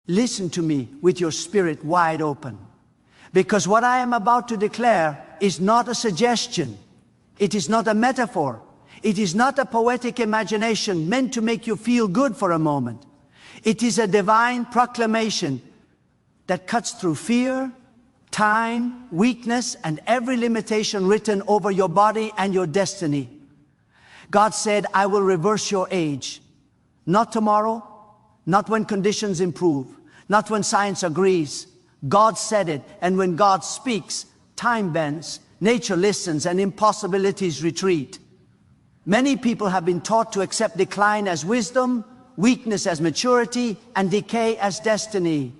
Listen to me with your spirit wide open, because what I am about to declare is not a suggestion. It is not a metaphor. It is not a poetic imagination meant to make you feel good for a moment. It is a divine proclamation that cuts through fear, time, weakness, and every limitation written over your body and your destiny. God said, I will reverse your age. Not tomorrow, not when conditions improve, not when science agrees. God said it, and when God speaks, time bends, nature listens, and impossibilities retreat. Many people have been taught to accept decline as wisdom, weakness as maturity, and decay as destiny.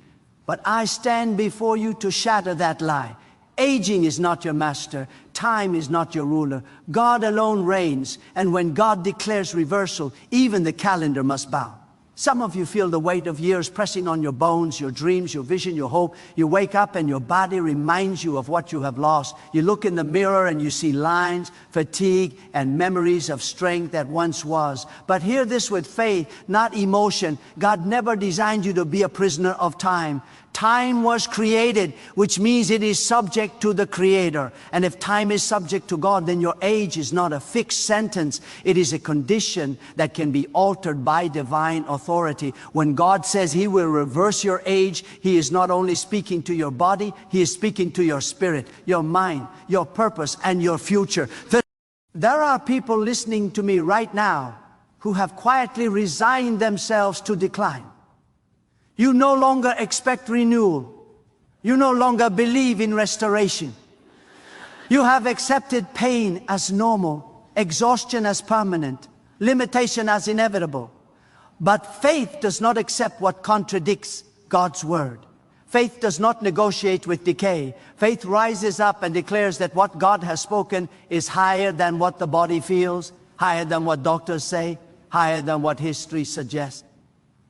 But I stand before you to shatter that lie. Aging is not your master. Time is not your ruler. God alone reigns, and when God declares reversal, even the calendar must bow. Some of you feel the weight of years pressing on your bones, your dreams, your vision, your hope. You wake up and your body reminds you of what you have lost. You look in the mirror and you see lines, fatigue, and memories of strength that once was. But hear this with faith, not emotion. God never designed you to be a prisoner of time. Time was created, which means it is subject to the Creator. And if time is subject to God, then your age is not a fixed sentence. It is a condition that can be altered by divine authority. When God says He will reverse your age, He is not only speaking to your body, He is speaking to your spirit, your mind, your purpose, and your future. There are people listening to me right now who have quietly resigned themselves to decline. You no longer expect renewal. You no longer believe in restoration. You have accepted pain as normal, exhaustion as permanent, limitation as inevitable. But faith does not accept what contradicts God's word. Faith does not negotiate with decay. Faith rises up and declares that what God has spoken is higher than what the body feels, higher than what doctors say, higher than what history suggests.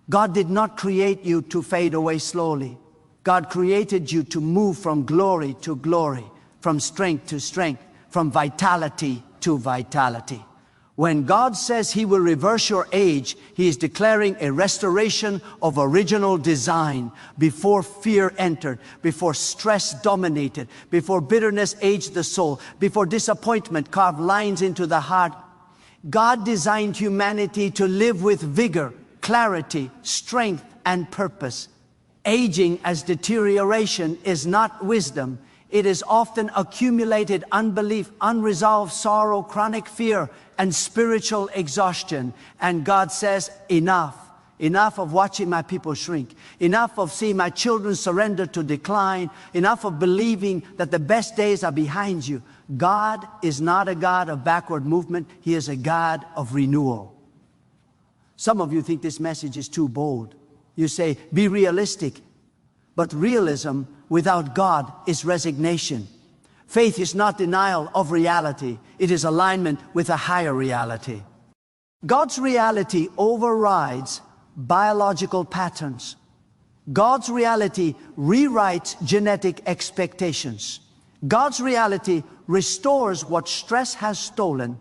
God did not create you to fade away slowly. God created you to move from glory to glory, from strength to strength, from vitality to vitality. When God says He will reverse your age, He is declaring a restoration of original design. Before fear entered, before stress dominated, before bitterness aged the soul, before disappointment carved lines into the heart, God designed humanity to live with vigor, clarity, strength, and purpose. Aging as deterioration is not wisdom. It is often accumulated unbelief, unresolved sorrow, chronic fear, and spiritual exhaustion. And God says, enough. Enough of watching my people shrink. Enough of seeing my children surrender to decline. Enough of believing that the best days are behind you. God is not a God of backward movement. He is a God of renewal. Some of you think this message is too bold. You say, be realistic. But realism without God is resignation. Faith is not denial of reality. It is alignment with a higher reality. God's reality overrides biological patterns. God's reality rewrites genetic expectations. God's reality restores what stress has stolen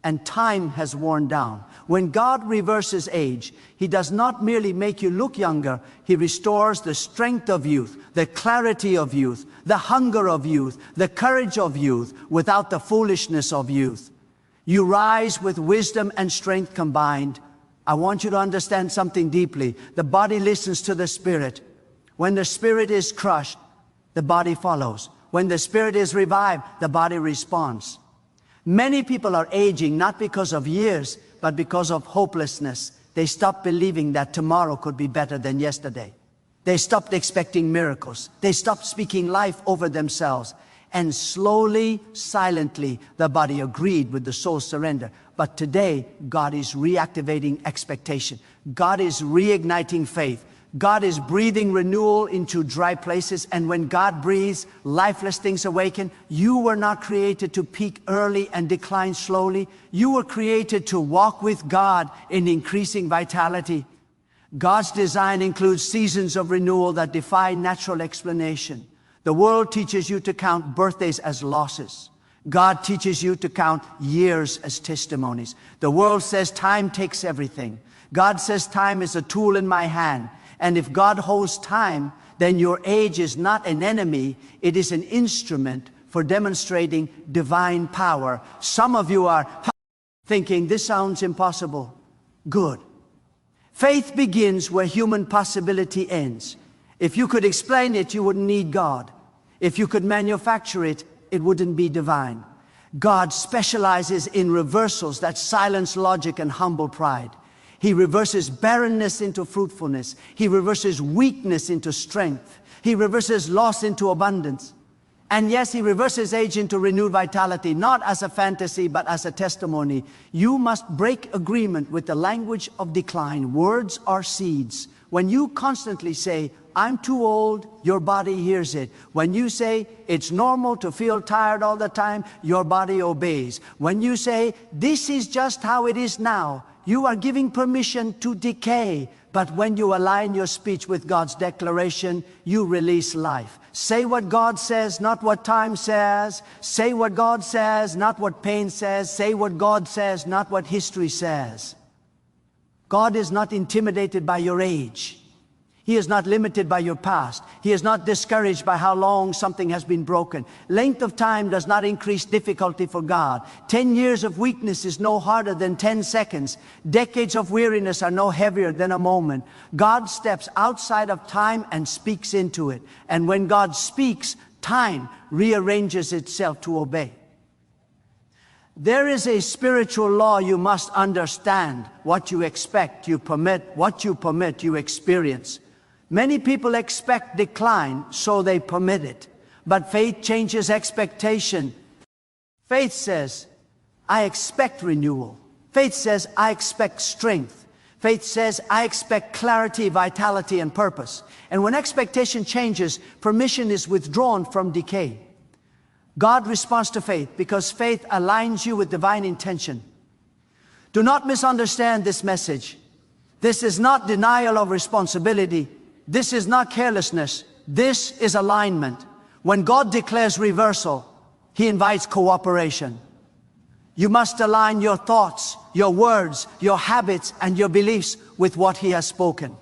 and time has worn down. When God reverses age, He does not merely make you look younger. He restores the strength of youth, the clarity of youth, the hunger of youth, the courage of youth, without the foolishness of youth. You rise with wisdom and strength combined. I want you to understand something deeply. The body listens to the spirit. When the spirit is crushed, the body follows. When the spirit is revived, the body responds. Many people are aging not because of years, but because of hopelessness. They stopped believing that tomorrow could be better than yesterday. They stopped expecting miracles. They stopped speaking life over themselves. And slowly, silently, the body agreed with the soul's surrender. But today, God is reactivating expectation. God is reigniting faith. God is breathing renewal into dry places, and when God breathes, lifeless things awaken. You were not created to peak early and decline slowly. You were created to walk with God in increasing vitality. God's design includes seasons of renewal that defy natural explanation. The world teaches you to count birthdays as losses. God teaches you to count years as testimonies. The world says time takes everything. God says time is a tool in my hand. And if God holds time, then your age is not an enemy, it is an instrument for demonstrating divine power. Some of you are thinking, this sounds impossible. Good. Faith begins where human possibility ends. If you could explain it, you wouldn't need God. If you could manufacture it, it wouldn't be divine. God specializes in reversals that silence logic and humble pride. He reverses barrenness into fruitfulness. He reverses weakness into strength. He reverses loss into abundance. And yes, He reverses age into renewed vitality, not as a fantasy, but as a testimony. You must break agreement with the language of decline. Words are seeds. When you constantly say, I'm too old, your body hears it. When you say, it's normal to feel tired all the time, your body obeys. When you say, this is just how it is now, you are giving permission to decay. But when you align your speech with God's declaration, you release life. Say what God says, not what time says. Say what God says, not what pain says. Say what God says, not what history says. God is not intimidated by your age. He is not limited by your past. He is not discouraged by how long something has been broken. Length of time does not increase difficulty for God. 10 years of weakness is no harder than 10 seconds. Decades of weariness are no heavier than a moment. God steps outside of time and speaks into it. And when God speaks, time rearranges itself to obey. There is a spiritual law you must understand. What you expect, you permit. What you permit, you experience. Many people expect decline, so they permit it. But faith changes expectation. Faith says, I expect renewal. Faith says, I expect strength. Faith says, I expect clarity, vitality, and purpose. And when expectation changes, permission is withdrawn from decay. God responds to faith because faith aligns you with divine intention. Do not misunderstand this message. This is not denial of responsibility. This is not carelessness. This is alignment. When God declares reversal, He invites cooperation. You must align your thoughts, your words, your habits, and your beliefs with what He has spoken.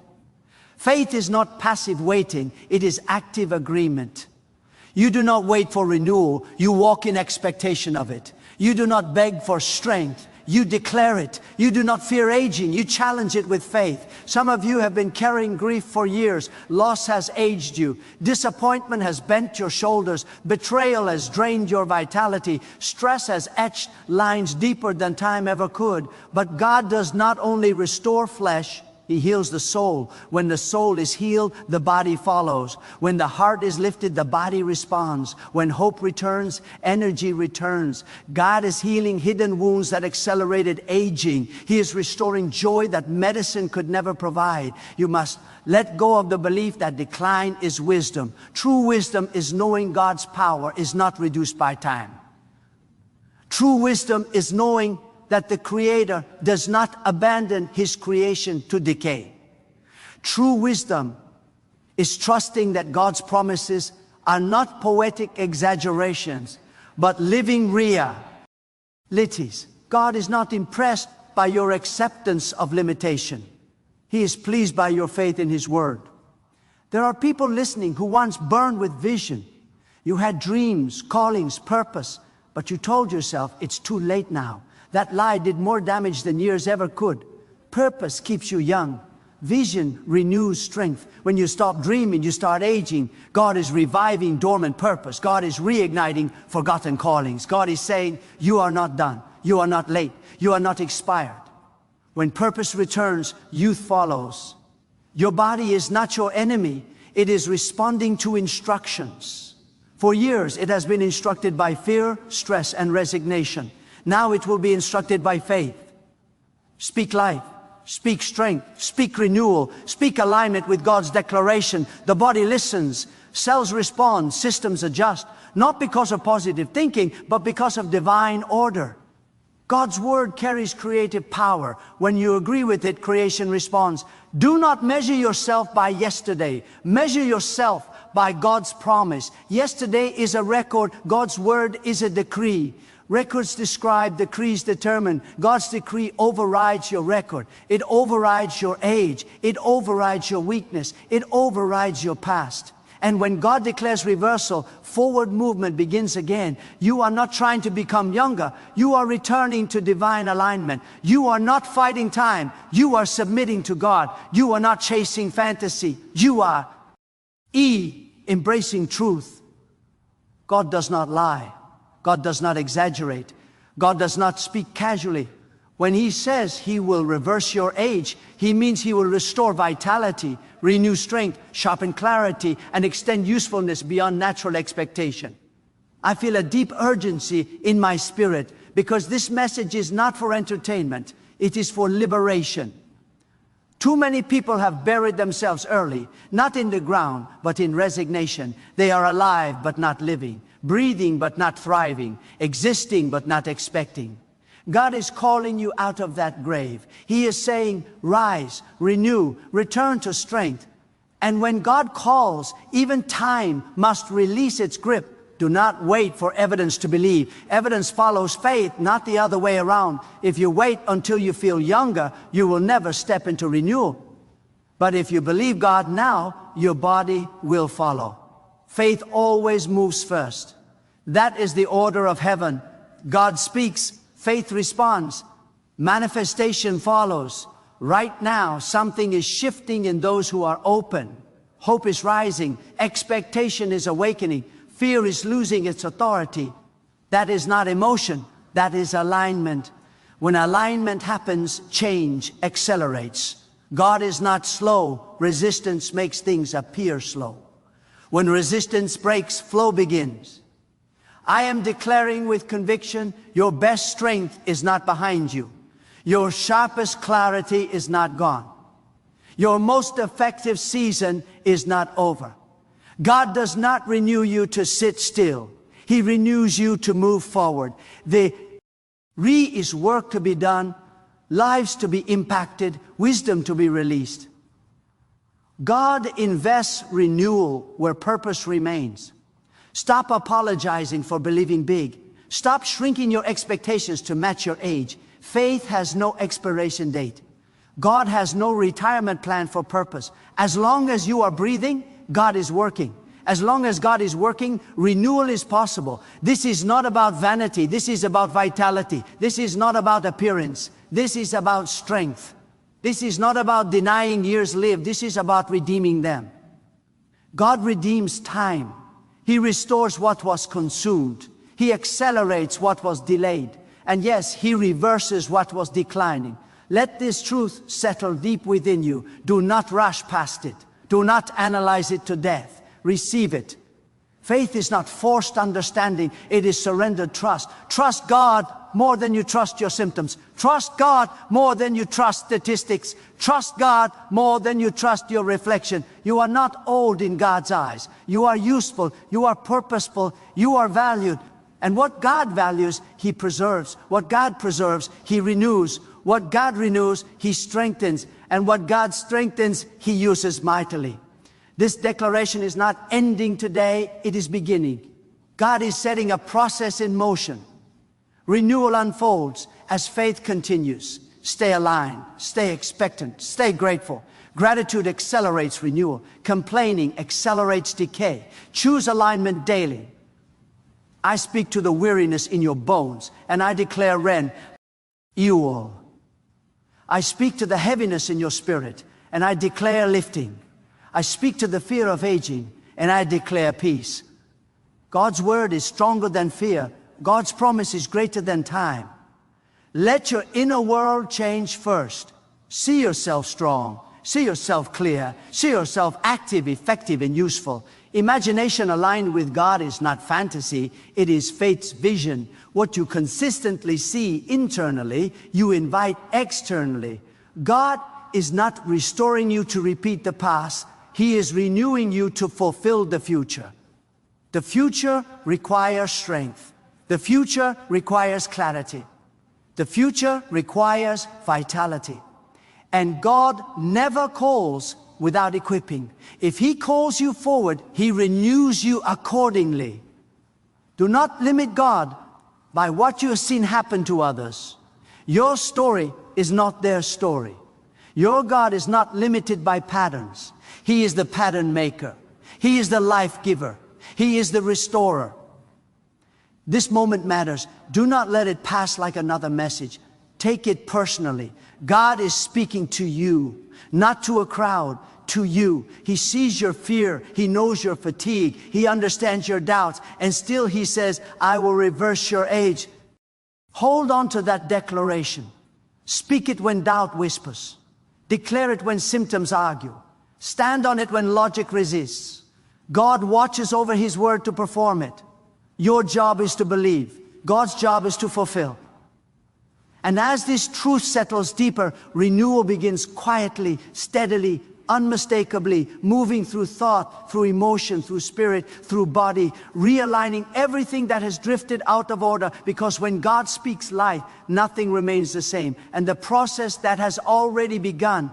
Faith is not passive waiting. It is active agreement. You do not wait for renewal. You walk in expectation of it. You do not beg for strength. You declare it. You do not fear aging. You challenge it with faith. Some of you have been carrying grief for years. Loss has aged you. Disappointment has bent your shoulders. Betrayal has drained your vitality. Stress has etched lines deeper than time ever could. But God does not only restore flesh, He heals the soul. When the soul is healed, the body follows. When the heart is lifted, the body responds. When hope returns, energy returns. God is healing hidden wounds that accelerated aging. He is restoring joy that medicine could never provide. You must let go of the belief that decline is wisdom. True wisdom is knowing God's power is not reduced by time. True wisdom is knowing that the Creator does not abandon His creation to decay. True wisdom is trusting that God's promises are not poetic exaggerations, but living realities. God is not impressed by your acceptance of limitation. He is pleased by your faith in His Word. There are people listening who once burned with vision. You had dreams, callings, purpose, but you told yourself, it's too late now. That lie did more damage than years ever could. Purpose keeps you young. Vision renews strength. When you stop dreaming, you start aging. God is reviving dormant purpose. God is reigniting forgotten callings. God is saying, you are not done. You are not late. You are not expired. When purpose returns, youth follows. Your body is not your enemy. It is responding to instructions. For years, it has been instructed by fear, stress, and resignation. Now it will be instructed by faith. Speak life, speak strength, speak renewal, speak alignment with God's declaration. The body listens, cells respond, systems adjust, not because of positive thinking, but because of divine order. God's word carries creative power. When you agree with it, creation responds. Do not measure yourself by yesterday. Measure yourself by God's promise. Yesterday is a record. God's word is a decree. Records describe, decrees determine. God's decree overrides your record. It overrides your age. It overrides your weakness. It overrides your past. And when God declares reversal, forward movement begins again. You are not trying to become younger. You are returning to divine alignment. You are not fighting time. You are submitting to God. You are not chasing fantasy. You are embracing truth. God does not lie. God does not exaggerate. God does not speak casually. When He says He will reverse your age, He means He will restore vitality, renew strength, sharpen clarity, and extend usefulness beyond natural expectation. I feel a deep urgency in my spirit because this message is not for entertainment. It is for liberation. Too many people have buried themselves early, not in the ground, but in resignation. They are alive but not living, breathing but not thriving, existing but not expecting. God is calling you out of that grave. He is saying, rise, renew, return to strength. And when God calls, even time must release its grip. Do not wait for evidence to believe. Evidence follows faith, not the other way around. If you wait until you feel younger, you will never step into renewal. But if you believe God now, your body will follow. Faith always moves first. That is the order of heaven. God speaks, faith responds, manifestation follows. Right now, something is shifting in those who are open. Hope is rising, expectation is awakening, fear is losing its authority. That is not emotion, that is alignment. When alignment happens, change accelerates. God is not slow, resistance makes things appear slow. When resistance breaks, flow begins. I am declaring with conviction, your best strength is not behind you. Your sharpest clarity is not gone. Your most effective season is not over. God does not renew you to sit still. He renews you to move forward. The is work to be done, lives to be impacted, wisdom to be released. God invests renewal where purpose remains. Stop apologizing for believing big. Stop shrinking your expectations to match your age. Faith has no expiration date. God has no retirement plan for purpose. As long as you are breathing, God is working. As long as God is working, renewal is possible. This is not about vanity. This is about vitality. This is not about appearance. This is about strength. This is not about denying years lived. This is about redeeming them. God redeems time. He restores what was consumed. He accelerates what was delayed. And yes, He reverses what was declining. Let this truth settle deep within you. Do not rush past it. Do not analyze it to death. Receive it. Faith is not forced understanding. It is surrendered trust. Trust God more than you trust your symptoms. Trust God more than you trust statistics. Trust God more than you trust your reflection. You are not old in God's eyes. You are useful. You are purposeful. You are valued. And what God values, He preserves. What God preserves, He renews. What God renews, He strengthens. And what God strengthens, He uses mightily. This declaration is not ending today, it is beginning. God is setting a process in motion. Renewal unfolds as faith continues. Stay aligned, stay expectant, stay grateful. Gratitude accelerates renewal. Complaining accelerates decay. Choose alignment daily. I speak to the weariness in your bones, and I declare renewal. I speak to the heaviness in your spirit, and I declare lifting. I speak to the fear of aging, and I declare peace. God's word is stronger than fear. God's promise is greater than time. Let your inner world change first. See yourself strong. See yourself clear. See yourself active, effective, and useful. Imagination aligned with God is not fantasy. It is faith's vision. What you consistently see internally, you invite externally. God is not restoring you to repeat the past. He is renewing you to fulfill the future. The future requires strength. The future requires clarity. The future requires vitality. And God never calls without equipping. If He calls you forward, He renews you accordingly. Do not limit God. by what you have seen happen to others. Your story is not their story. Your God is not limited by patterns. He is the pattern maker. He is the life giver. He is the restorer. This moment matters. Do not let it pass like another message. Take it personally. God is speaking to you, not to a crowd, to you. He sees your fear. He knows your fatigue. He understands your doubts. And still He says, I will reverse your age. Hold on to that declaration. Speak it when doubt whispers. Declare it when symptoms argue. Stand on it when logic resists. God watches over His word to perform it. Your job is to believe. God's job is to fulfill. And as this truth settles deeper, renewal begins quietly, steadily, unmistakably, moving through thought, through emotion, through spirit, through body, realigning everything that has drifted out of order, because when God speaks life, nothing remains the same. And the process that has already begun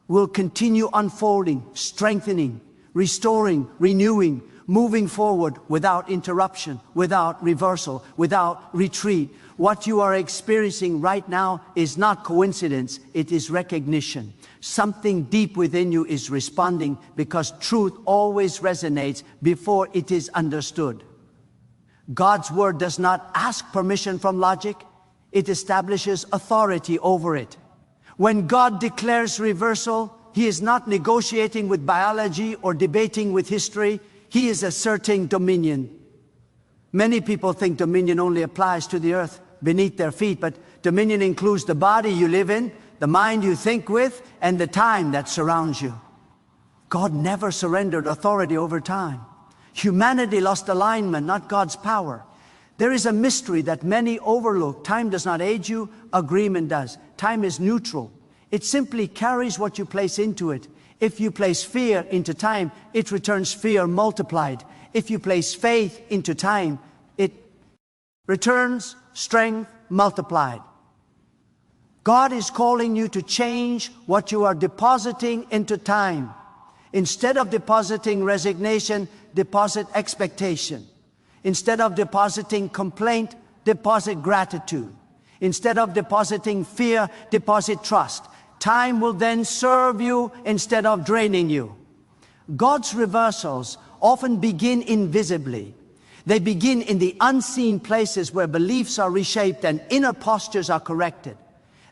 will continue unfolding, strengthening, restoring, renewing, moving forward without interruption, without reversal, without retreat. What you are experiencing right now is not coincidence, it is recognition. Something deep within you is responding, because truth always resonates before it is understood. God's word does not ask permission from logic, it establishes authority over it. When God declares reversal, He is not negotiating with biology or debating with history. He is asserting dominion. Many people think dominion only applies to the earth beneath their feet, but dominion includes the body you live in, the mind you think with, and the time that surrounds you. God never surrendered authority over time. Humanity lost alignment, not God's power. There is a mystery that many overlook. Time does not age you, agreement does. Time is neutral. It simply carries what you place into it. If you place fear into time, it returns fear multiplied. If you place faith into time, it returns strength multiplied. God is calling you to change what you are depositing into time. Instead of depositing resignation, deposit expectation. Instead of depositing complaint, deposit gratitude. Instead of depositing fear, deposit trust. Time will then serve you instead of draining you. God's reversals often begin invisibly. They begin in the unseen places where beliefs are reshaped and inner postures are corrected.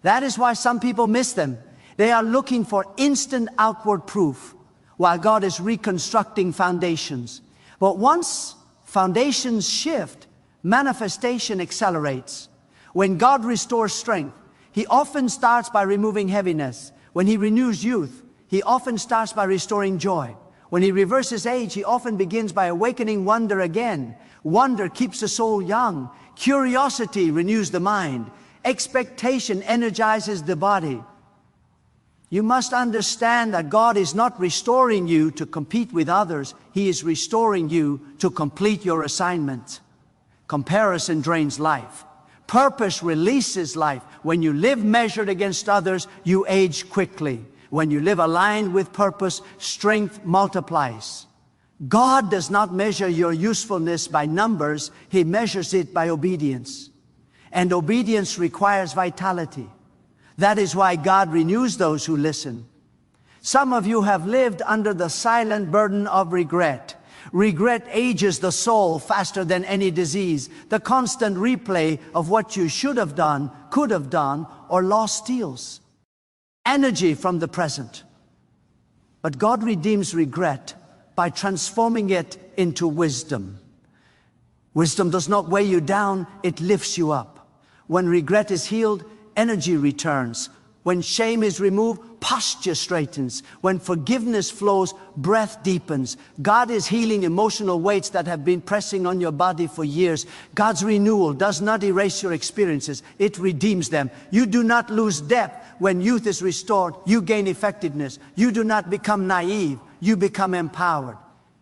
That is why some people miss them. They are looking for instant outward proof, while God is reconstructing foundations. But once foundations shift, manifestation accelerates. When God restores strength, He often starts by removing heaviness. When He renews youth, He often starts by restoring joy. When He reverses age, He often begins by awakening wonder again. Wonder keeps the soul young. Curiosity renews the mind. Expectation energizes the body. You must understand that God is not restoring you to compete with others. He is restoring you to complete your assignment. Comparison drains life. Purpose releases life. When you live measured against others, you age quickly. When you live aligned with purpose, strength multiplies. God does not measure your usefulness by numbers. He measures it by obedience. And obedience requires vitality. That is why God renews those who listen. Some of you have lived under the silent burden of regret. Regret ages the soul faster than any disease. The constant replay of what you should have done, could have done, or lost steals energy from the present. But God redeems regret by transforming it into wisdom. Wisdom does not weigh you down, it lifts you up. When regret is healed, energy returns. When shame is removed, posture straightens. When forgiveness flows, breath deepens. God is healing emotional weights that have been pressing on your body for years. God's renewal does not erase your experiences, it redeems them. You do not lose depth. When youth is restored, you gain effectiveness. You do not become naive, you become empowered.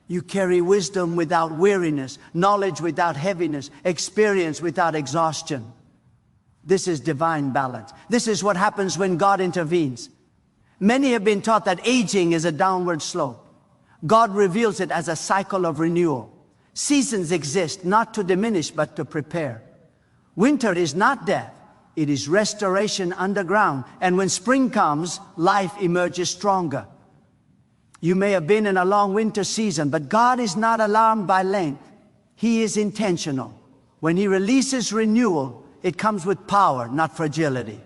You carry wisdom without weariness, knowledge without heaviness, experience without exhaustion. This is divine balance. This is what happens when God intervenes. Many have been taught that aging is a downward slope. God reveals it as a cycle of renewal. Seasons exist not to diminish but to prepare. Winter is not death. It is restoration underground. And when spring comes, life emerges stronger. You may have been in a long winter season, but God is not alarmed by length. He is intentional. When He releases renewal, it comes with power, not fragility.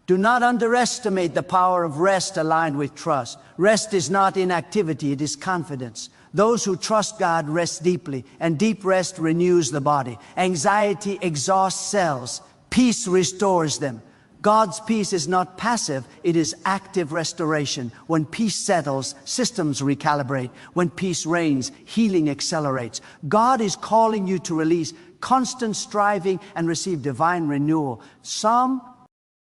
Do not underestimate the power of rest aligned with trust. Rest is not inactivity, it is confidence. Those who trust God rest deeply, and deep rest renews the body. Anxiety exhausts cells. Peace restores them. God's peace is not passive, it is active restoration. When peace settles, systems recalibrate. When peace reigns, healing accelerates. God is calling you to release constant striving and receive divine renewal. Some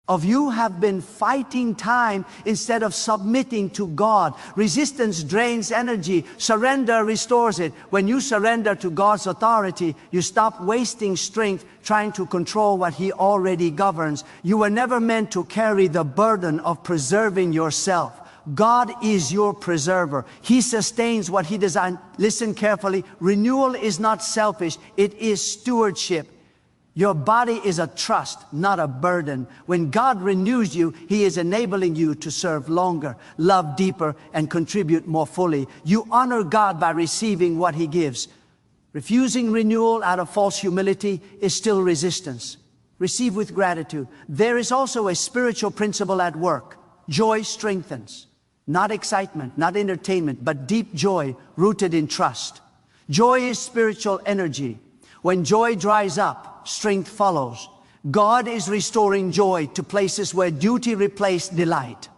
of you have been fighting time instead of submitting to God. Resistance drains energy. Surrender restores it. When you surrender to God's authority, you stop wasting strength trying to control what He already governs. You were never meant to carry the burden of preserving yourself. God is your preserver. He sustains what He designed. Listen carefully. Renewal is not selfish. It is stewardship. Your body is a trust, not a burden. When God renews you, He is enabling you to serve longer, love deeper, and contribute more fully. You honor God by receiving what He gives. Refusing renewal out of false humility is still resistance. Receive with gratitude. There is also a spiritual principle at work. Joy strengthens. Not excitement, not entertainment, but deep joy rooted in trust. Joy is spiritual energy. When joy dries up, strength follows. God is restoring joy to places where duty replaced delight.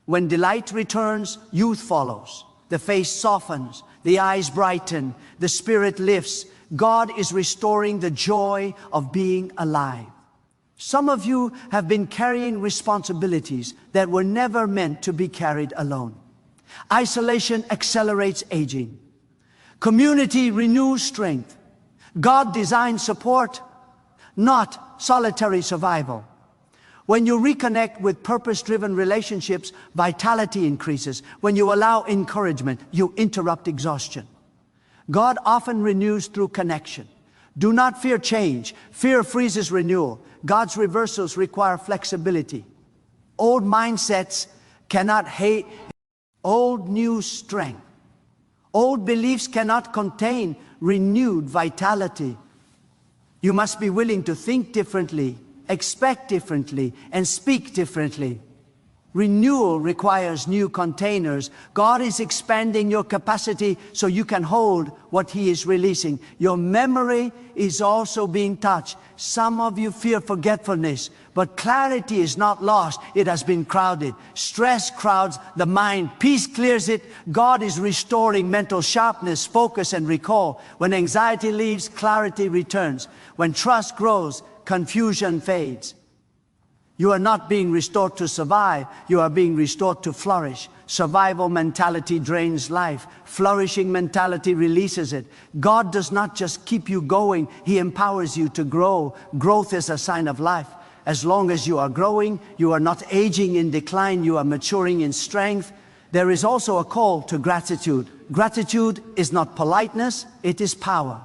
When delight returns, youth follows. The face softens, the eyes brighten, the spirit lifts. God is restoring the joy of being alive. Some of you have been carrying responsibilities that were never meant to be carried alone. Isolation accelerates aging. Community renews strength. God designed support, not solitary survival. When you reconnect with purpose-driven relationships, vitality increases. When you allow encouragement, you interrupt exhaustion. God often renews through connection. Do not fear change. Fear freezes renewal. God's reversals require flexibility. Old mindsets cannot hate old new strength. Old beliefs cannot contain renewed vitality. You must be willing to think differently, expect differently, and speak differently. Renewal requires new containers. God is expanding your capacity so you can hold what He is releasing. Your memory is also being touched. Some of you fear forgetfulness, but clarity is not lost. It has been crowded. Stress crowds the mind. Peace clears it. God is restoring mental sharpness, focus, and recall. When anxiety leaves, clarity returns. When trust grows, confusion fades. You are not being restored to survive, you are being restored to flourish. Survival mentality drains life. Flourishing mentality releases it. God does not just keep you going, He empowers you to grow. Growth is a sign of life. As long as you are growing, you are not aging in decline, you are maturing in strength. There is also a call to gratitude. Gratitude is not politeness, it is power.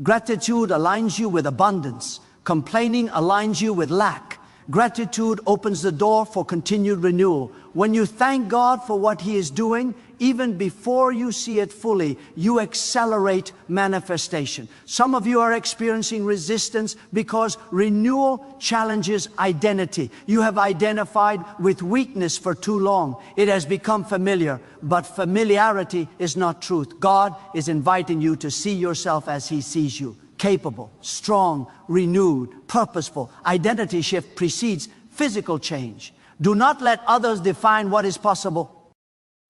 Gratitude aligns you with abundance. Complaining aligns you with lack. Gratitude opens the door for continued renewal. When you thank God for what He is doing, even before you see it fully, you accelerate manifestation. Some of you are experiencing resistance because renewal challenges identity. You have identified with weakness for too long. It has become familiar, but familiarity is not truth. God is inviting you to see yourself as He sees you. Capable, strong, renewed, purposeful. Identity shift precedes physical change. Do not let others define what is possible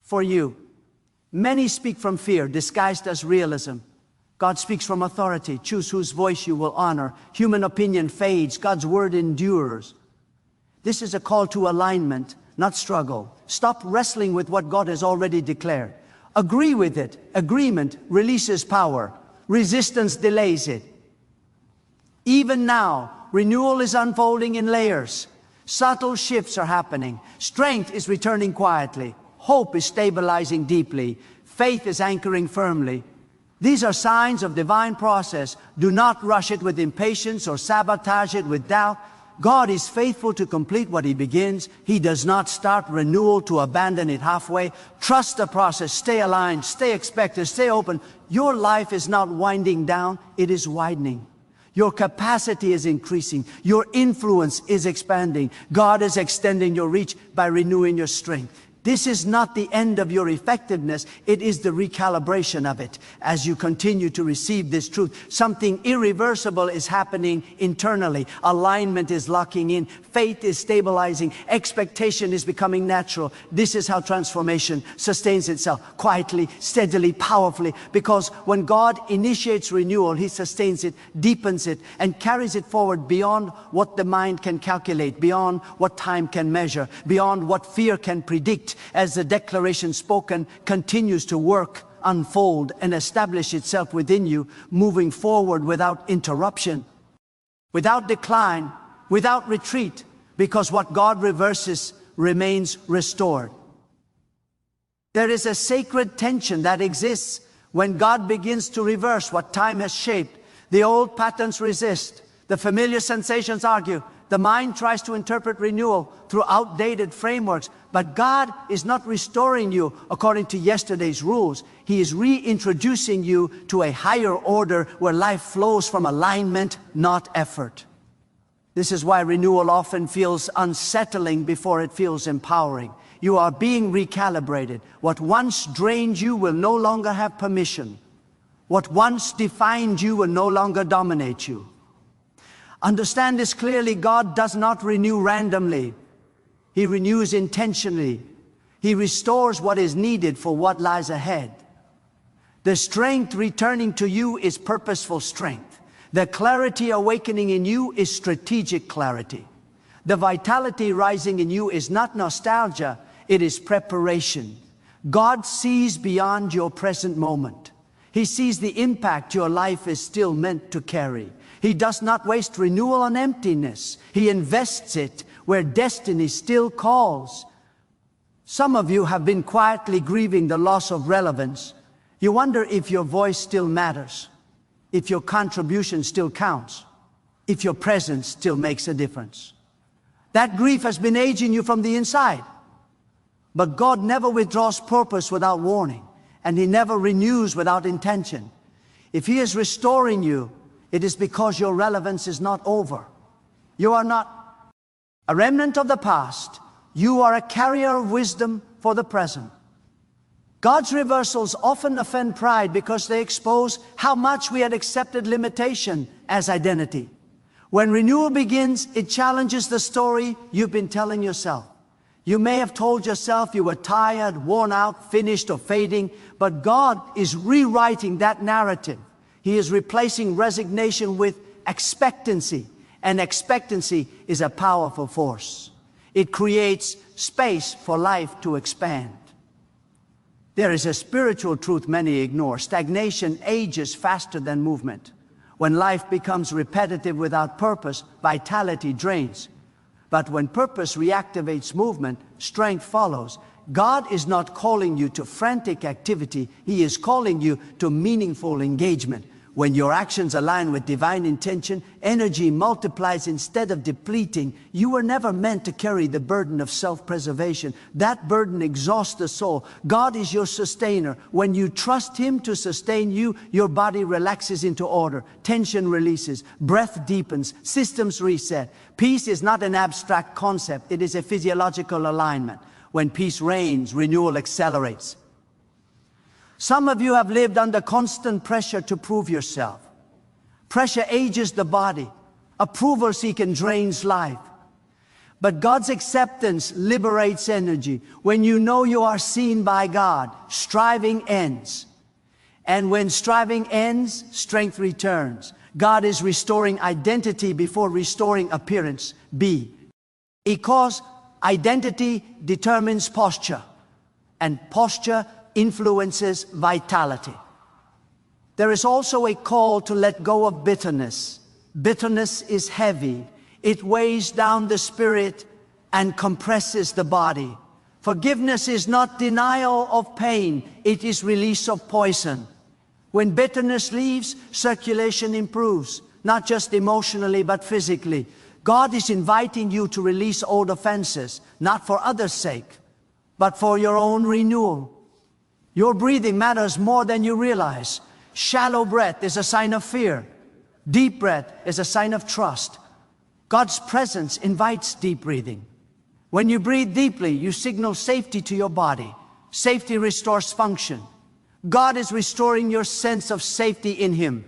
for you. Many speak from fear, disguised as realism. God speaks from authority. Choose whose voice you will honor. Human opinion fades. God's word endures. This is a call to alignment, not struggle. Stop wrestling with what God has already declared. Agree with it. Agreement releases power. Resistance delays it. Even now, renewal is unfolding in layers. Subtle shifts are happening. Strength is returning quietly. Hope is stabilizing deeply. Faith is anchoring firmly. These are signs of divine process. Do not rush it with impatience or sabotage it with doubt. God is faithful to complete what He begins. He does not start renewal to abandon it halfway. Trust the process. Stay aligned. Stay expectant. Stay open. Your life is not winding down. It is widening. Your capacity is increasing. Your influence is expanding. God is extending your reach by renewing your strength. This is not the end of your effectiveness. It is the recalibration of it. As you continue to receive this truth, something irreversible is happening internally. Alignment is locking in. Faith is stabilizing. Expectation is becoming natural. This is how transformation sustains itself, quietly, steadily, powerfully. Because when God initiates renewal, He sustains it, deepens it, and carries it forward beyond what the mind can calculate, beyond what time can measure, beyond what fear can predict. As the declaration spoken continues to work, unfold, and establish itself within you, moving forward without interruption, without decline, without retreat, because what God reverses remains restored. There is a sacred tension that exists when God begins to reverse what time has shaped. The old patterns resist. The familiar sensations argue. The mind tries to interpret renewal through outdated frameworks, but God is not restoring you according to yesterday's rules. He is reintroducing you to a higher order where life flows from alignment, not effort. This is why renewal often feels unsettling before it feels empowering. You are being recalibrated. What once drained you will no longer have permission. What once defined you will no longer dominate you. Understand this clearly. God does not renew randomly. He renews intentionally. He restores what is needed for what lies ahead. The strength returning to you is purposeful strength. The clarity awakening in you is strategic clarity. The vitality rising in you is not nostalgia, it is preparation. God sees beyond your present moment. He sees the impact your life is still meant to carry. He does not waste renewal on emptiness. He invests it where destiny still calls. Some of you have been quietly grieving the loss of relevance. You wonder if your voice still matters, if your contribution still counts, if your presence still makes a difference. That grief has been aging you from the inside. But God never withdraws purpose without warning, and He never renews without intention. If He is restoring you, it is because your relevance is not over. You are not a remnant of the past. You are a carrier of wisdom for the present. God's reversals often offend pride because they expose how much we had accepted limitation as identity. When renewal begins, it challenges the story you've been telling yourself. You may have told yourself you were tired, worn out, finished, or fading, but God is rewriting that narrative. He is replacing resignation with expectancy, and expectancy is a powerful force. It creates space for life to expand. There is a spiritual truth many ignore. Stagnation ages faster than movement. When life becomes repetitive without purpose, vitality drains. But when purpose reactivates movement, strength follows. God is not calling you to frantic activity. He is calling you to meaningful engagement. When your actions align with divine intention, energy multiplies instead of depleting. You were never meant to carry the burden of self-preservation. That burden exhausts the soul. God is your sustainer. When you trust Him to sustain you, your body relaxes into order. Tension releases. Breath deepens. Systems reset. Peace is not an abstract concept. It is a physiological alignment. When peace reigns, renewal accelerates. Some of you have lived under constant pressure to prove yourself. Pressure ages the body. Approval seeking drains life. But God's acceptance liberates energy. When you know you are seen by God, striving ends. And when striving ends, strength returns. God is restoring identity before restoring appearance. Because identity determines posture, and posture influences vitality. There is also a call to let go of bitterness. Bitterness is heavy. It weighs down the spirit and compresses the body. Forgiveness is not denial of pain. It is release of poison. When bitterness leaves, circulation improves, not just emotionally but physically. God is inviting you to release old offenses, not for others' sake, but for your own renewal. Your breathing matters more than you realize. Shallow breath is a sign of fear. Deep breath is a sign of trust. God's presence invites deep breathing. When you breathe deeply, you signal safety to your body. Safety restores function. God is restoring your sense of safety in Him.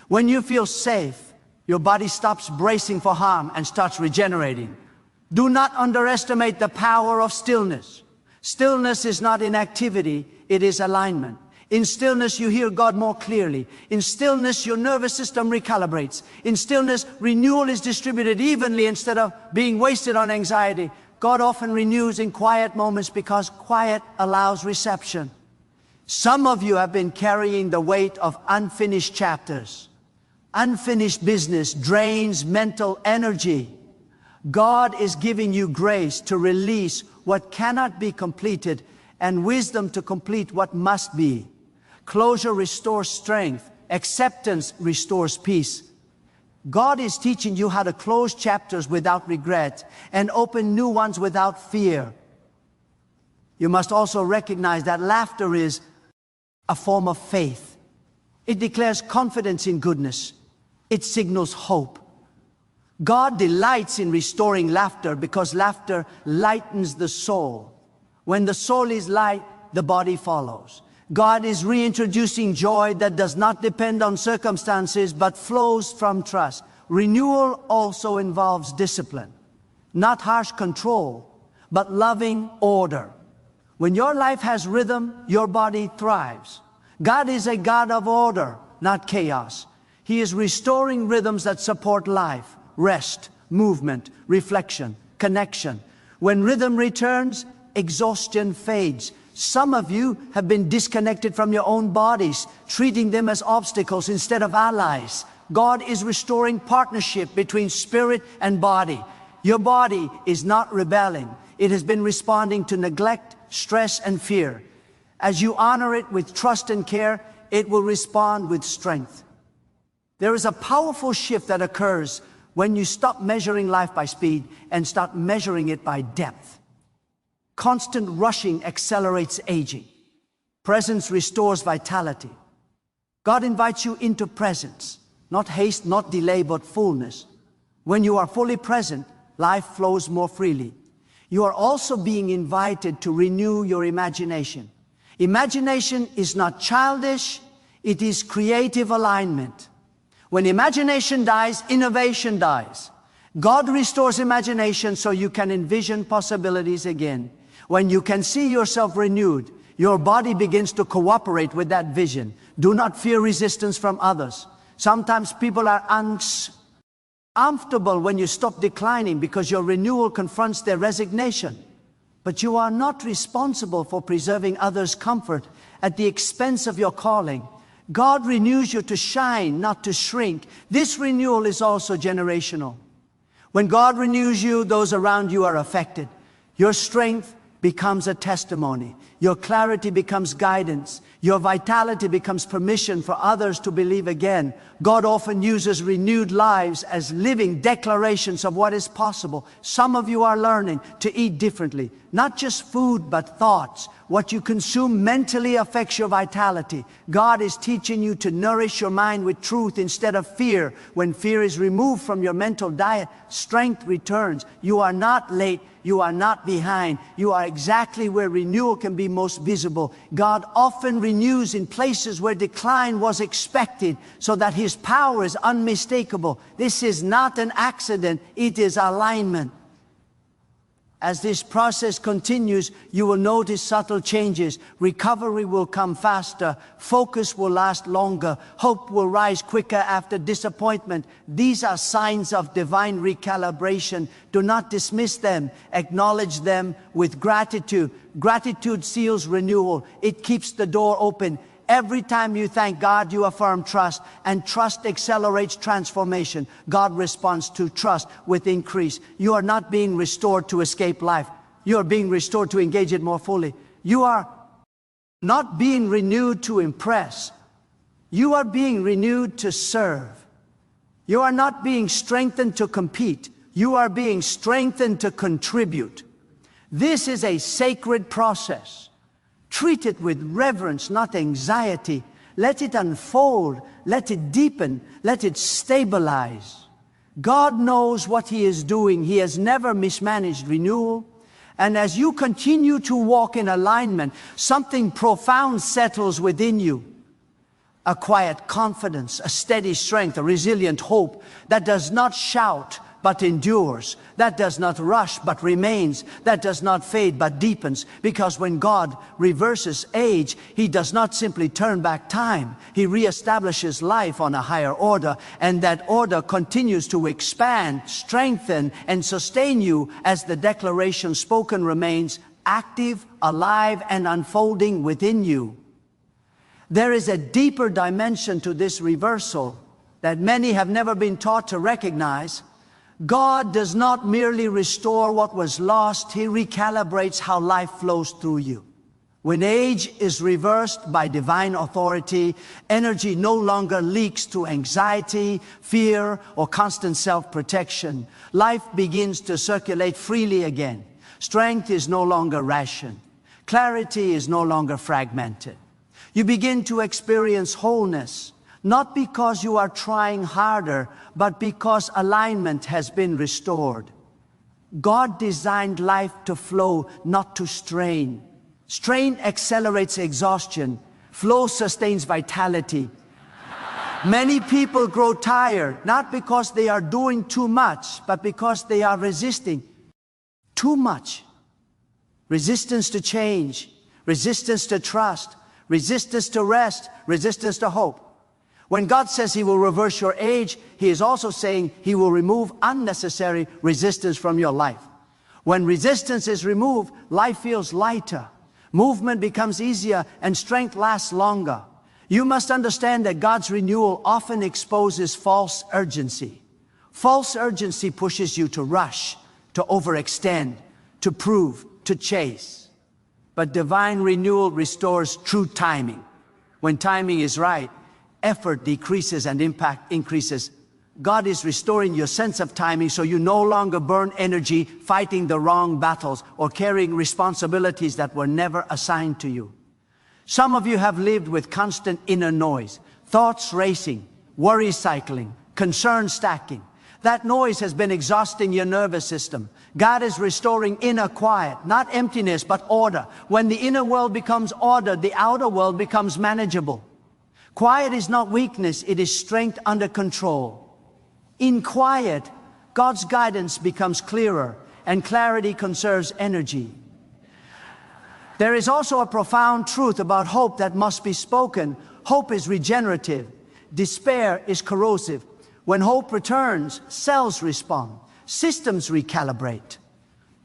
When you feel safe, your body stops bracing for harm and starts regenerating. Do not underestimate the power of stillness. Stillness is not inactivity, it is alignment. In stillness, you hear God more clearly. In stillness, your nervous system recalibrates. In stillness, renewal is distributed evenly instead of being wasted on anxiety. God often renews in quiet moments because quiet allows reception. Some of you have been carrying the weight of unfinished chapters. Unfinished business drains mental energy. God is giving you grace to release what cannot be completed and wisdom to complete what must be. Closure restores strength. Acceptance restores peace. God is teaching you how to close chapters without regret and open new ones without fear. You must also recognize that laughter is a form of faith. It declares confidence in goodness. It signals hope. God delights in restoring laughter because laughter lightens the soul. When the soul is light, the body follows. God is reintroducing joy that does not depend on circumstances but flows from trust. Renewal also involves discipline, not harsh control, but loving order. When your life has rhythm, your body thrives. God is a God of order, not chaos. He is restoring rhythms that support life, rest, movement, reflection, connection. When rhythm returns, exhaustion fades. Some of you have been disconnected from your own bodies, treating them as obstacles instead of allies. God is restoring partnership between spirit and body. Your body is not rebelling. It has been responding to neglect, stress, and fear. As you honor it with trust and care, it will respond with strength. There is a powerful shift that occurs when you stop measuring life by speed and start measuring it by depth. Constant rushing accelerates aging. Presence restores vitality. God invites you into presence, not haste, not delay, but fullness. When you are fully present, life flows more freely. You are also being invited to renew your imagination. Imagination is not childish, it is creative alignment. When imagination dies, innovation dies. God restores imagination so you can envision possibilities again. When you can see yourself renewed, your body begins to cooperate with that vision. Do not fear resistance from others. Sometimes people are uncomfortable when you stop declining because your renewal confronts their resignation. But you are not responsible for preserving others' comfort at the expense of your calling. God renews you to shine, not to shrink. This renewal is also generational. When God renews you, those around you are affected. Your strength becomes a testimony. Your clarity becomes guidance. Your vitality becomes permission for others to believe again. God often uses renewed lives as living declarations of what is possible. Some of you are learning to eat differently. Not just food, but thoughts. What you consume mentally affects your vitality. God is teaching you to nourish your mind with truth instead of fear. When fear is removed from your mental diet, strength returns. You are not late. You are not behind. You are exactly where renewal can be most visible. God often renews in places where decline was expected so that His power is unmistakable. This is not an accident. It is alignment. As this process continues, you will notice subtle changes. Recovery will come faster. Focus will last longer. Hope will rise quicker after disappointment. These are signs of divine recalibration. Do not dismiss them. Acknowledge them with gratitude. Gratitude seals renewal. It keeps the door open. Every time you thank God, you affirm trust, and trust accelerates transformation. God responds to trust with increase. You are not being restored to escape life. You are being restored to engage it more fully. You are not being renewed to impress, You are being renewed to serve. You are not being strengthened to compete. You are being strengthened to contribute. This is a sacred process. Treat it with reverence, not anxiety. Let it unfold. Let it deepen. Let it stabilize. God knows what He is doing. He has never mismanaged renewal. And as you continue to walk in alignment, something profound settles within you. A quiet confidence, a steady strength, a resilient hope that does not shout but endures, that does not rush but remains, that does not fade but deepens. Because when God reverses age, He does not simply turn back time. He reestablishes life on a higher order, and that order continues to expand, strengthen, and sustain you as the declaration spoken remains active, alive, and unfolding within you. There is a deeper dimension to this reversal that many have never been taught to recognize. God does not merely restore what was lost, He recalibrates how life flows through you. When age is reversed by divine authority, energy no longer leaks through anxiety, fear, or constant self-protection. Life begins to circulate freely again. Strength is no longer rationed. Clarity is no longer fragmented. You begin to experience wholeness, not because you are trying harder, but because alignment has been restored. God designed life to flow, not to strain. Strain accelerates exhaustion. Flow sustains vitality. Many people grow tired, not because they are doing too much, but because they are resisting too much. Resistance to change, resistance to trust, resistance to rest, resistance to hope. When God says He will reverse your age, He is also saying He will remove unnecessary resistance from your life. When resistance is removed, life feels lighter. Movement becomes easier and strength lasts longer. You must understand that God's renewal often exposes false urgency. False urgency pushes you to rush, to overextend, to prove, to chase. But divine renewal restores true timing. When timing is right, effort decreases and impact increases. God is restoring your sense of timing so you no longer burn energy fighting the wrong battles or carrying responsibilities that were never assigned to you. Some of you have lived with constant inner noise, thoughts racing, worry cycling, concern stacking. That noise has been exhausting your nervous system. God is restoring inner quiet, not emptiness, but order. When the inner world becomes ordered, the outer world becomes manageable. Quiet is not weakness, it is strength under control. In quiet, God's guidance becomes clearer, and clarity conserves energy. There is also a profound truth about hope that must be spoken. Hope is regenerative. Despair is corrosive. When hope returns, cells respond, systems recalibrate.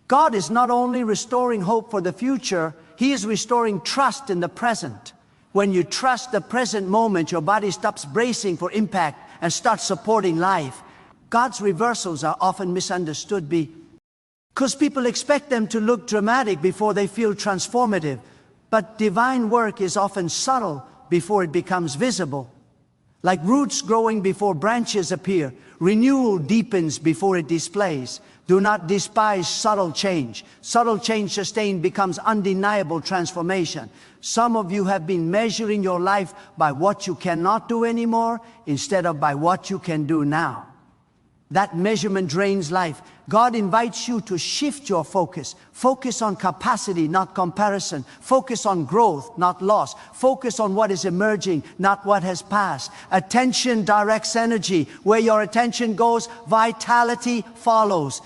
God is not only restoring hope for the future, He is restoring trust in the present. When you trust the present moment, your body stops bracing for impact and starts supporting life. God's reversals are often misunderstood because people expect them to look dramatic before they feel transformative. But divine work is often subtle before it becomes visible. Like roots growing before branches appear, renewal deepens before it displays. Do not despise subtle change. Subtle change sustained becomes undeniable transformation. Some of you have been measuring your life by what you cannot do anymore instead of by what you can do now. That measurement drains life. God invites you to shift your focus. Focus on capacity, not comparison. Focus on growth, not loss. Focus on what is emerging, not what has passed. Attention directs energy. Where your attention goes, vitality follows.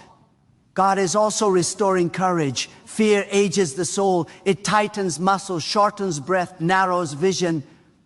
God is also restoring courage. Fear ages the soul. It tightens muscles, shortens breath, narrows vision.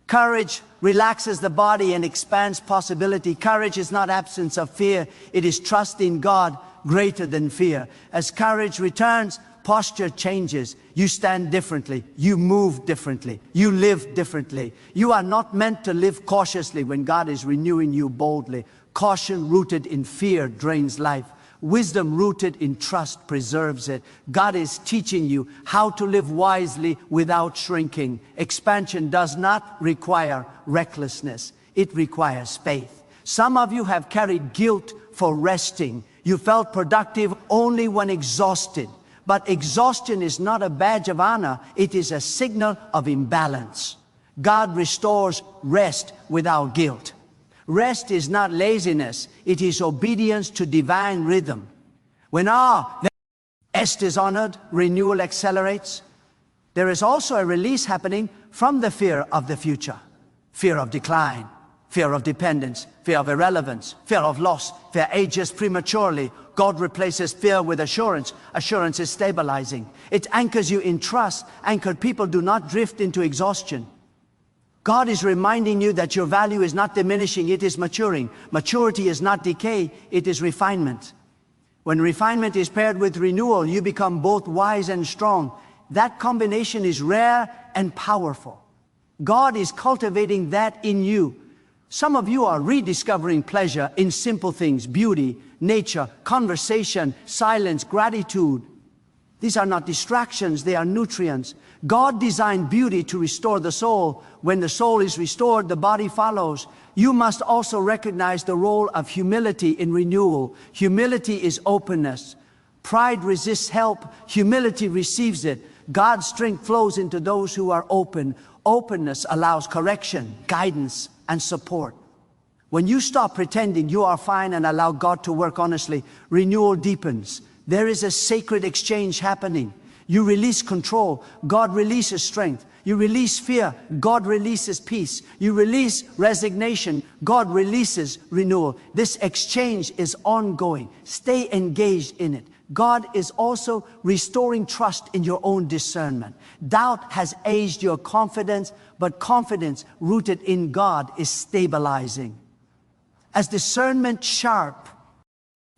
Courage relaxes the body and expands possibility. Courage is not absence of fear. It is trust in God greater than fear. As courage returns, posture changes. You stand differently. You move differently. You live differently. You are not meant to live cautiously when God is renewing you boldly. Caution rooted in fear drains life. Wisdom rooted in trust preserves it. God is teaching you how to live wisely without shrinking. Expansion does not require recklessness. It requires faith. Some of you have carried guilt for resting. You felt productive only when exhausted. But exhaustion is not a badge of honor. It is a signal of imbalance. God restores rest without guilt. Rest is not laziness. It is obedience to divine rhythm. When our rest is honored, renewal accelerates. There is also a release happening from the fear of the future. Fear of decline, fear of dependence, fear of irrelevance, fear of loss, fear ages prematurely. God replaces fear with assurance. Assurance is stabilizing. It anchors you in trust. Anchored people do not drift into exhaustion. God is reminding you that your value is not diminishing, it is maturing. Maturity is not decay, it is refinement. When refinement is paired with renewal, you become both wise and strong. That combination is rare and powerful. God is cultivating that in you. Some of you are rediscovering pleasure in simple things: beauty, nature, conversation, silence, gratitude. These are not distractions, they are nutrients. God designed beauty to restore the soul. When the soul is restored, the body follows. You must also recognize the role of humility in renewal. Humility is openness. Pride resists help. Humility receives it. God's strength flows into those who are open. Openness allows correction, guidance, and support. When you stop pretending you are fine and allow God to work honestly, renewal deepens. There is a sacred exchange happening. You release control, God releases strength. You release fear, God releases peace. You release resignation, God releases renewal. This exchange is ongoing. Stay engaged in it. God is also restoring trust in your own discernment. Doubt has aged your confidence, but confidence rooted in God is stabilizing. As discernment sharp,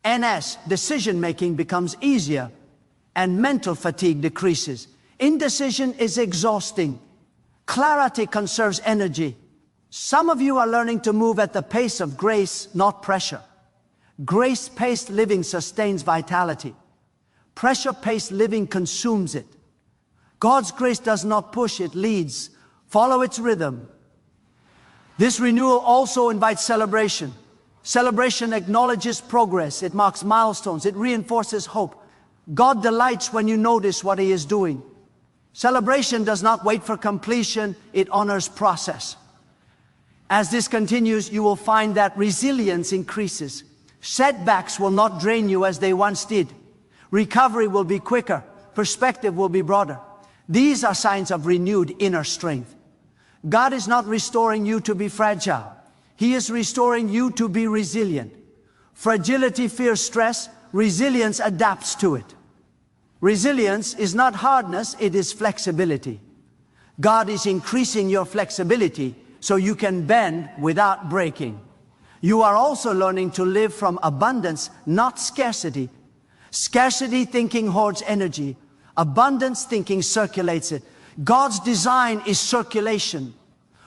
decision-making becomes easier and mental fatigue decreases. Indecision is exhausting. Clarity conserves energy. Some of you are learning to move at the pace of grace, not pressure. Grace-paced living sustains vitality. Pressure-paced living consumes it. God's grace does not push, it leads. Follow its rhythm. This renewal also invites celebration. Celebration acknowledges progress. It marks milestones. It reinforces hope. God delights when you notice what He is doing. Celebration does not wait for completion. It honors process. As this continues, you will find that resilience increases. Setbacks will not drain you as they once did. Recovery will be quicker. Perspective will be broader. These are signs of renewed inner strength. God is not restoring you to be fragile. He is restoring you to be resilient. Fragility fears stress. Resilience adapts to it. Resilience is not hardness, it is flexibility. God is increasing your flexibility so you can bend without breaking. You are also learning to live from abundance, not scarcity. Scarcity thinking hoards energy. Abundance thinking circulates it. God's design is circulation.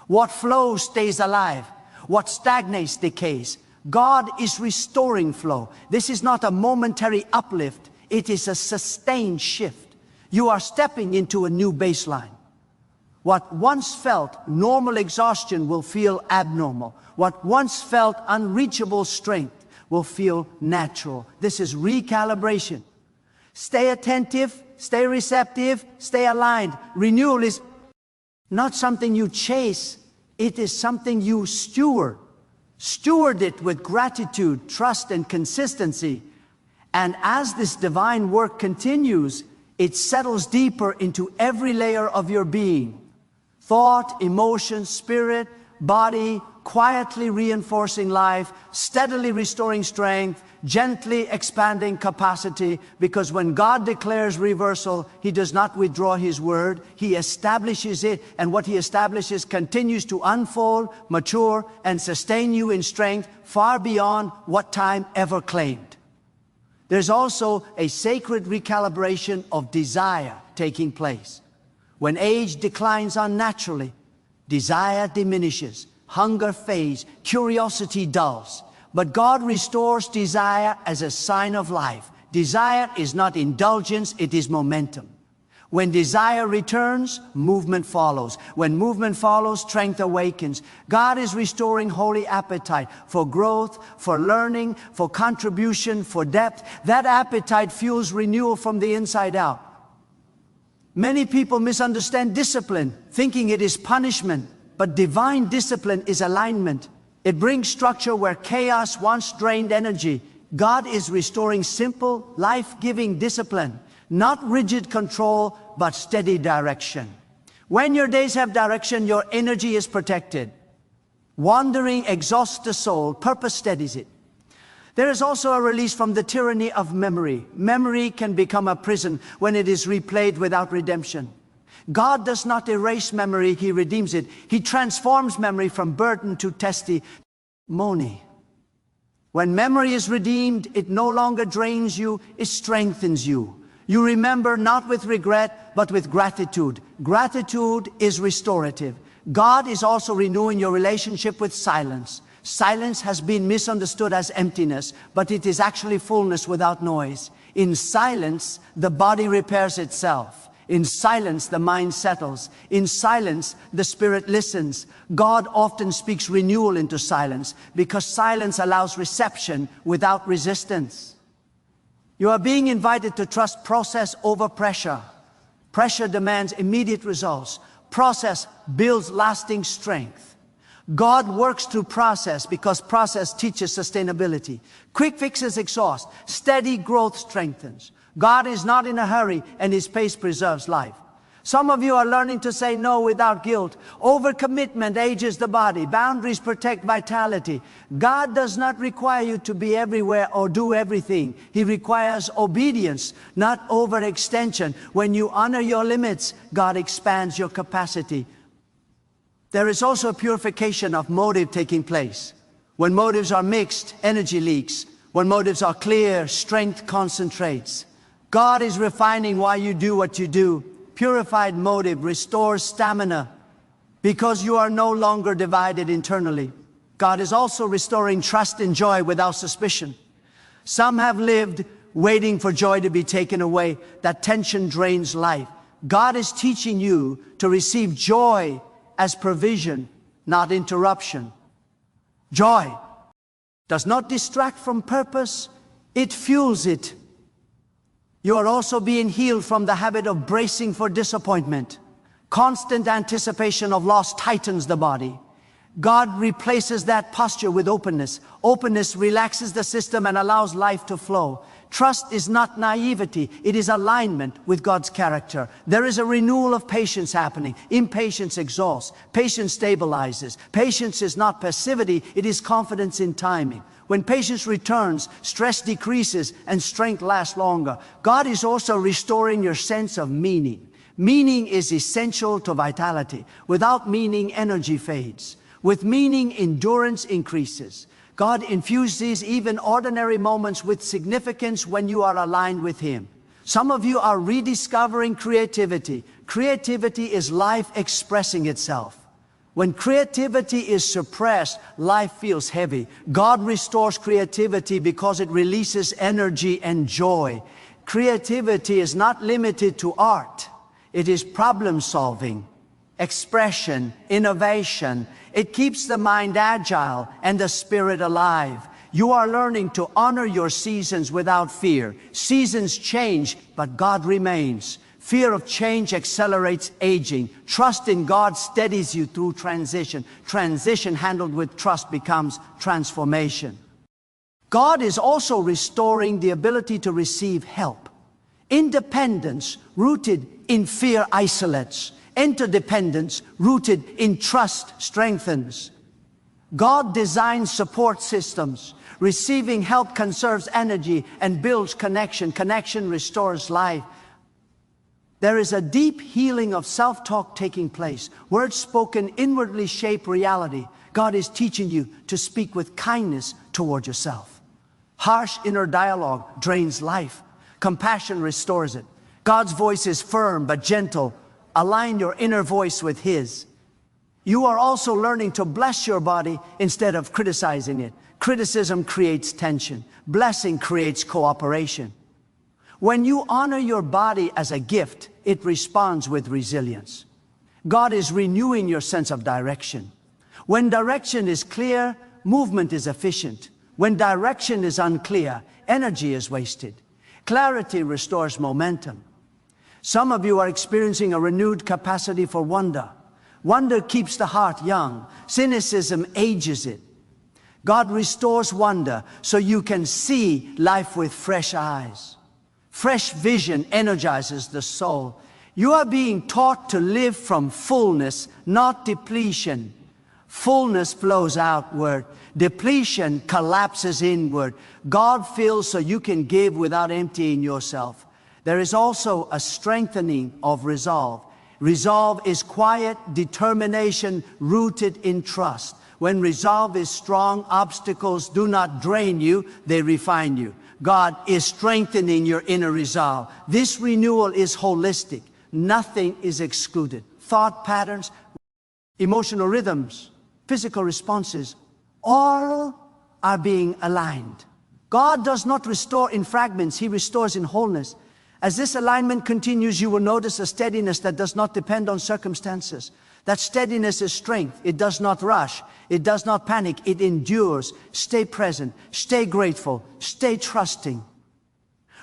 What flows stays alive. What stagnates decays. God is restoring flow. This is not a momentary uplift. It is a sustained shift. You are stepping into a new baseline. What once felt normal exhaustion will feel abnormal. What once felt unreachable strength will feel natural. This is recalibration. Stay attentive, stay receptive, stay aligned. Renewal is not something you chase. It is something you steward. Steward it with gratitude, trust, and consistency. And as this divine work continues, it settles deeper into every layer of your being. Thought, emotion, spirit, body, quietly reinforcing life, steadily restoring strength, gently expanding capacity, because when God declares reversal, He does not withdraw His word. He establishes it, and what He establishes continues to unfold, mature, and sustain you in strength far beyond what time ever claimed. There's also a sacred recalibration of desire taking place. When age declines unnaturally, desire diminishes, hunger fades, curiosity dulls. But God restores desire as a sign of life. Desire is not indulgence, it is momentum. When desire returns, movement follows. When movement follows, strength awakens. God is restoring holy appetite for growth, for learning, for contribution, for depth. That appetite fuels renewal from the inside out. Many people misunderstand discipline, thinking it is punishment. But divine discipline is alignment. It brings structure where chaos once drained energy. God is restoring simple, life-giving discipline. Not rigid control, but steady direction. When your days have direction, your energy is protected. Wandering exhausts the soul, purpose steadies it. There is also a release from the tyranny of memory. Memory can become a prison when it is replayed without redemption. God does not erase memory, He redeems it. He transforms memory from burden to testimony. When memory is redeemed, it no longer drains you, it strengthens you. You remember not with regret, but with gratitude. Gratitude is restorative. God is also renewing your relationship with silence. Silence has been misunderstood as emptiness, but it is actually fullness without noise. In silence, the body repairs itself. In silence, the mind settles. In silence, the spirit listens. God often speaks renewal into silence because silence allows reception without resistance. You are being invited to trust process over pressure. Pressure demands immediate results. Process builds lasting strength. God works through process because process teaches sustainability. Quick fixes exhaust. Steady growth strengthens. God is not in a hurry, and His pace preserves life. Some of you are learning to say no without guilt. Overcommitment ages the body. Boundaries protect vitality. God does not require you to be everywhere or do everything. He requires obedience, not overextension. When you honor your limits, God expands your capacity. There is also a purification of motive taking place. When motives are mixed, energy leaks. When motives are clear, strength concentrates. God is refining why you do what you do. Purified motive restores stamina because you are no longer divided internally. God is also restoring trust and joy without suspicion. Some have lived waiting for joy to be taken away. That tension drains life. God is teaching you to receive joy as provision, not interruption. Joy does not distract from purpose, it fuels it. You are also being healed from the habit of bracing for disappointment. Constant anticipation of loss tightens the body. God replaces that posture with openness. Openness relaxes the system and allows life to flow. Trust is not naivety, it is alignment with God's character. There is a renewal of patience happening. Impatience exhausts, patience stabilizes. Patience is not passivity, it is confidence in timing. When patience returns, stress decreases and strength lasts longer. God is also restoring your sense of meaning. Meaning is essential to vitality. Without meaning, energy fades. With meaning, endurance increases. God infuses even ordinary moments with significance when you are aligned with Him. Some of you are rediscovering creativity. Creativity is life expressing itself. When creativity is suppressed, life feels heavy. God restores creativity because it releases energy and joy. Creativity is not limited to art. It is problem solving, expression, innovation. It keeps the mind agile and the spirit alive. You are learning to honor your seasons without fear. Seasons change, but God remains. Fear of change accelerates aging. Trust in God steadies you through transition. Transition handled with trust becomes transformation. God is also restoring the ability to receive help. Independence rooted in fear isolates. Interdependence rooted in trust strengthens. God designs support systems. Receiving help conserves energy and builds connection. Connection restores life. There is a deep healing of self-talk taking place. Words spoken inwardly shape reality. God is teaching you to speak with kindness toward yourself. Harsh inner dialogue drains life. Compassion restores it. God's voice is firm but gentle. Align your inner voice with His. You are also learning to bless your body instead of criticizing it. Criticism creates tension. Blessing creates cooperation. When you honor your body as a gift, it responds with resilience. God is renewing your sense of direction. When direction is clear, movement is efficient. When direction is unclear, energy is wasted. Clarity restores momentum. Some of you are experiencing a renewed capacity for wonder. Wonder keeps the heart young. Cynicism ages it. God restores wonder so you can see life with fresh eyes. Fresh vision energizes the soul. You are being taught to live from fullness, not depletion. Fullness flows outward. Depletion collapses inward. God fills so you can give without emptying yourself. There is also a strengthening of resolve. Resolve is quiet determination rooted in trust. When resolve is strong, obstacles do not drain you, they refine you. God is strengthening your inner resolve. This renewal is holistic. Nothing is excluded. Thought patterns, emotional rhythms, physical responses, all are being aligned. God does not restore in fragments, He restores in wholeness. As this alignment continues, you will notice a steadiness that does not depend on circumstances. That steadiness is strength. It does not rush. It does not panic. It endures. Stay present. Stay grateful. Stay trusting.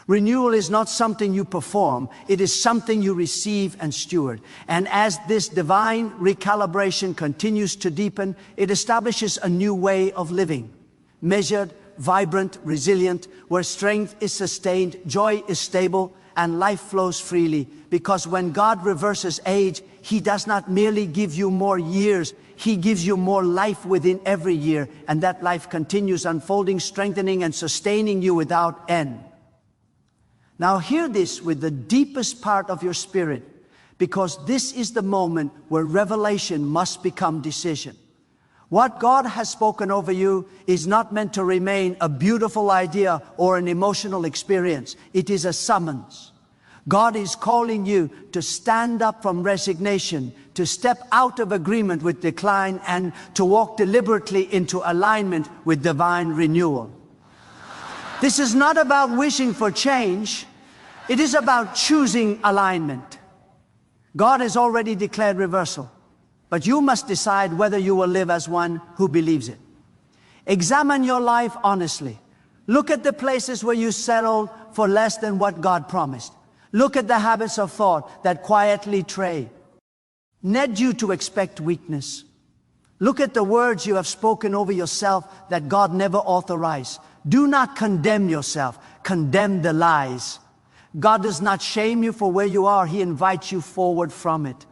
Renewal is not something you perform. It is something you receive and steward. And as this divine recalibration continues to deepen, it establishes a new way of living. Measured, vibrant, resilient, where strength is sustained, joy is stable, and life flows freely. Because when God reverses age, He does not merely give you more years, He gives you more life within every year, and that life continues unfolding, strengthening, and sustaining you without end. Now hear this with the deepest part of your spirit, because this is the moment where revelation must become decision. What God has spoken over you is not meant to remain a beautiful idea or an emotional experience. It is a summons. God is calling you to stand up from resignation, to step out of agreement with decline, and to walk deliberately into alignment with divine renewal. This is not about wishing for change. It is about choosing alignment. God has already declared reversal, but you must decide whether you will live as one who believes it. Examine your life honestly. Look at the places where you settled for less than what God promised. Look at the habits of thought that quietly led you to expect weakness. Look at the words you have spoken over yourself that God never authorized. Do not condemn yourself. Condemn the lies. God does not shame you for where you are. He invites you forward from it.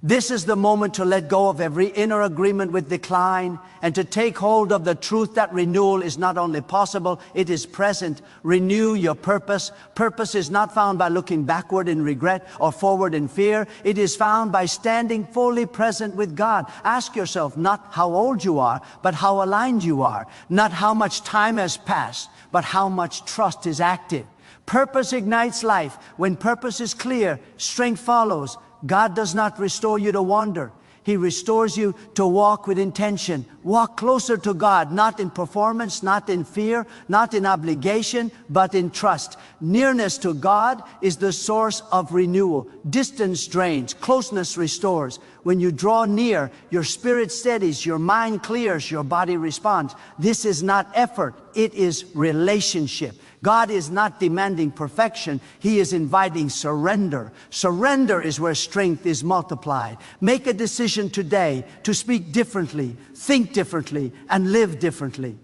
This is the moment to let go of every inner agreement with decline and to take hold of the truth that renewal is not only possible, it is present. Renew your purpose. Purpose is not found by looking backward in regret or forward in fear. It is found by standing fully present with God. Ask yourself not how old you are, but how aligned you are. Not how much time has passed, but how much trust is active. Purpose ignites life. When purpose is clear, strength follows. God does not restore you to wander. He restores you to walk with intention. Walk closer to God, not in performance, not in fear, not in obligation, but in trust. Nearness to God is the source of renewal. Distance drains, closeness restores. When you draw near, your spirit steadies, your mind clears, your body responds. This is not effort, it is relationship. God is not demanding perfection. He is inviting surrender. Surrender is where strength is multiplied. Make a decision today to speak differently, think differently, and live differently.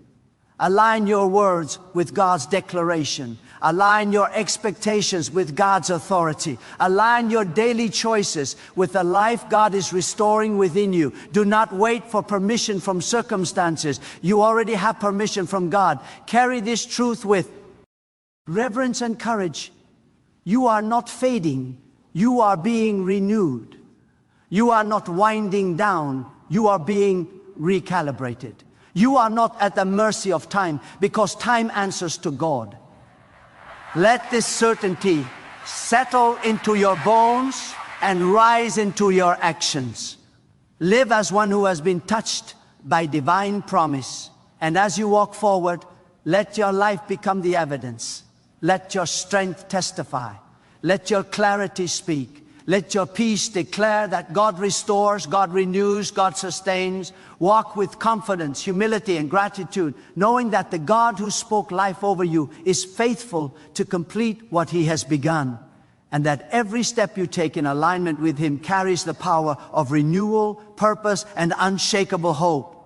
Align your words with God's declaration. Align your expectations with God's authority. Align your daily choices with the life God is restoring within you. Do not wait for permission from circumstances. You already have permission from God. Carry this truth with reverence and courage. You are not fading. You are being renewed. You are not winding down. You are being recalibrated. You are not at the mercy of time, because time answers to God. Let this certainty settle into your bones and rise into your actions. Live as one who has been touched by divine promise. And as you walk forward, let your life become the evidence. Let your strength testify. Let your clarity speak. Let your peace declare that God restores, God renews, God sustains. Walk with confidence, humility, and gratitude, knowing that the God who spoke life over you is faithful to complete what He has begun, and that every step you take in alignment with Him carries the power of renewal, purpose, and unshakable hope.